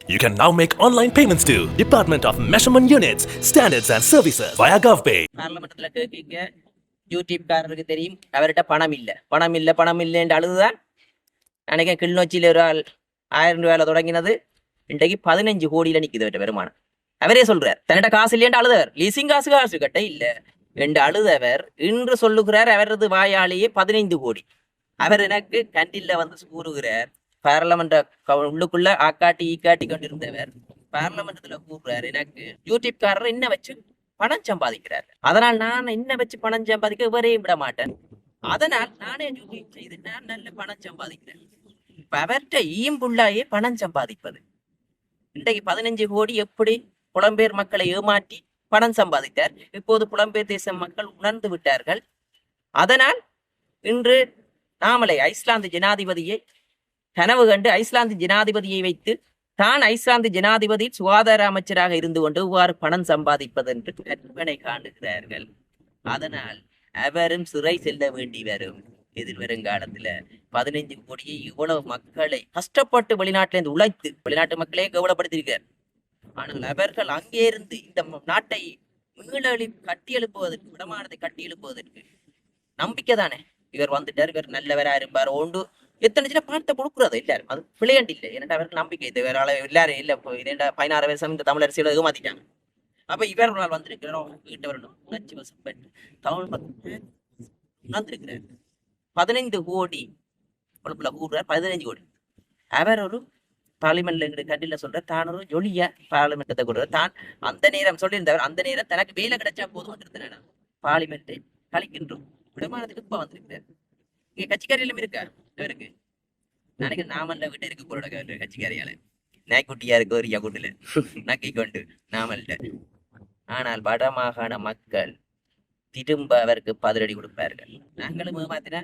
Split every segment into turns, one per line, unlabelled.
You can now make online payments to Department of Measurement Units, Standards and Services via GovPay.
பார்லமெண்ட்ல கேட்க YouTube காரருக்கு தெரியும் அவர்கிட்ட பணம் இல்லைன்னு அழுதுதான் நினைக்கிறேன். கிளிநொச்சியில் ஒரு ஆள் 1000 ரூபாயில தொடங்கினது இன்றைக்கு 15 கோடியில நிக்குது அவர்கிட்ட வருமானம். அவரே சொல்றார் தன்னிட்ட காசு இல்லையென்று அழுதவர். லீசிங் காசு கட்ட இல்ல என்று அழுதவர் இன்று சொல்லுகிறார் அவரது வாயாலேயே 15 கோடி. அவர் எனக்கு கண்டில்ல வந்து கூறுகிறார். பார்லமெண்ட் உள்ளுக்குள்ள ஈக்காட்டி கொண்டிருந்தவர் பார்லமெண்ட்ல கூறுறாரு எனக்கு யூடியூப்காரர் என்ன வச்சு பணம் சம்பாதிக்கிறார், அதனால் நான் என்ன வச்சு பணம் சம்பாதிக்க இவரையும் விட மாட்டேன், அதனால் நானே யூடியூப் செய்து நான் நல்ல பணம் சம்பாதிக்கிறேன். இப்ப அவர்கிட்ட ஈம்புள்ளாயே பணம் சம்பாதிப்பது. இன்றைக்கு 15 கோடி எப்படி புலம்பெயர் மக்களை ஏமாற்றி பணம் சம்பாதித்தார். இப்போது புலம்பெயர் தேச மக்கள் உணர்ந்து விட்டார்கள். அதனால் இன்று நாமலை ஐஸ்லாந்து ஜனாதிபதியை கனவு கண்டு ஐஸ்லாந்து ஜனாதிபதியை வைத்து தான் ஐஸ்லாந்து ஜனாதிபதி சுகாதார அமைச்சராக இருந்து கொண்டு இவ்வாறு பணம் சம்பாதிப்பது என்று கற்பனை காணுகிறார்கள். அதனால் அவரும் சிறை செல்ல வேண்டி வரும். எதிர்வருங்காலத்துல 15 கோடியை இவ்வளவு மக்களை கஷ்டப்பட்டு வெளிநாட்டிலிருந்து உழைத்து வெளிநாட்டு மக்களே கவலைப்படுத்தியிருக்கார். ஆனால் அவர்கள் அங்கே இருந்து இந்த நாட்டை கட்டியெழுப்புவதற்கு விடமானதை கட்டியெழுப்புவதற்கு நம்பிக்கை தானே. இவர் வந்துட்டார், இவர் நல்லவரா இருப்பார் ஒன்று எத்தனை சின்ன பணத்தை கொடுக்குறது எல்லாரும் அது பிள்ளையாண்டு இல்லை. ஏன்னா அவருக்கு நம்பிக்கை இது வேற எல்லாரும் இல்லை. இப்போ 16 வருஷம் இந்த தமிழ் அரசியல் ஏமாத்திட்டாங்க. அப்ப இவர் ஒரு நாள் வந்திருக்கிறோம் வீட்டை வரணும் உணர்ச்சி வசப்பட்டு தமிழ் உணர்ந்திருக்கிறார். 15 கோடி பொழுப்புல கூடுறார். 15 கோடி அவர் ஒரு பார்லிமெண்ட்ல எங்களுக்கு கண்டில சொல்ற தான் ஒரு ஜொலியா பார்லிமெண்ட்டை கொடுற தான் அந்த நேரம் சொல்லியிருந்தவர். அந்த நேரம் தனக்கு வேலை கிடைச்சா போதும் இருந்தேன் பார்லிமெண்ட்டை கழிக்கின்றோம் விடமானதுக்கு இப்ப வந்திருக்கிறார். இங்க கட்சிக்காரியிலும் இருக்கா இருக்கு நாளைக்கு நாமல்ல விட்டு இருக்கு போற கட்சிக்காரியால நாய்க்குட்டியா இருக்கு ஒரு கூட்டுல நக்கி கொண்டு நாமல்ல. ஆனால் வடமாகாண மக்கள் திரும்ப அவருக்கு பதிலடி கொடுப்பார்கள். நாங்களும் ஏமாத்தினா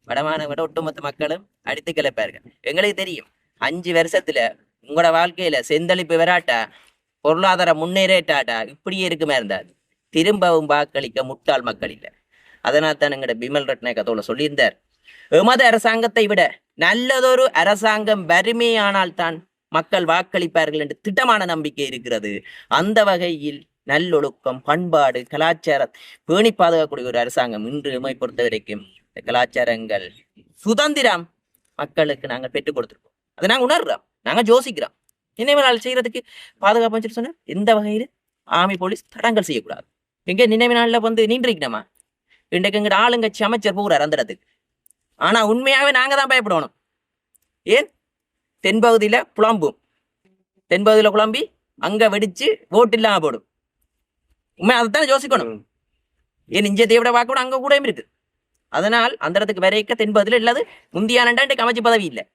வடமாகாண விட ஒட்டுமொத்த மக்களும் அடித்து கிளப்பார்கள். எங்களுக்கு தெரியும் 5 வருஷத்துல உங்களோட வாழ்க்கையில செந்தளிப்பு வராட்டா பொருளாதார முன்னேறாட்டா இப்படியே இருக்குமே இருந்தால் திரும்பவும் வாக்களிக்க முட்டாள் மக்கள் இல்லை. அதனால் தான் எங்கட பிமல் ரட்நாயக் அதோட சொல்லியிருந்தார், எமது அரசாங்கத்தை விட நல்லதொரு அரசாங்கம் வறுமையானால் தான் மக்கள் வாக்களிப்பார்கள் என்று திட்டமான நம்பிக்கை இருக்கிறது. அந்த வகையில் நல்லொழுக்கம் பண்பாடு கலாச்சாரம் பேணி பாதுகாக்கக்கூடிய ஒரு அரசாங்கம் இன்று எம்மை பொறுத்த வரைக்கும் கலாச்சாரங்கள் சுதந்திரம் மக்களுக்கு நாங்கள் பெற்றுக் கொடுத்துருக்கோம். அதை நாங்கள் உணர்றோம், நாங்கள் யோசிக்கிறோம். நினைவு நாள் செய்யறதுக்கு பாதுகாப்பு சொன்ன எந்த வகையில் ஆர்மி போலீஸ் தடங்கல் செய்யக்கூடாது. எங்க நினைவு நாளில் வந்து நின்றுக்கணுமா? இன்றைக்கு எங்கிட்ட ஆளுங்கட்சி அமைச்சர் போகிறார் அந்த இடத்துக்கு. ஆனா உண்மையாவே நாங்க தான் பயப்படணும். ஏன் தென்பகுதியில குழம்பி அங்க வெடிச்சு ஓட்டு இல்லாம போடும். உண்மை அதைத்தான் யோசிக்கணும். ஏன் இஞ்ச தேவிட பார்க்கணும் அங்க கூட இருக்கு. அதனால் அந்த இடத்துக்கு வரைக்க தென்பகுதியில இல்லாது முந்தியானண்டா இன்றைக்கு அமைச்சு பதவி இல்லை.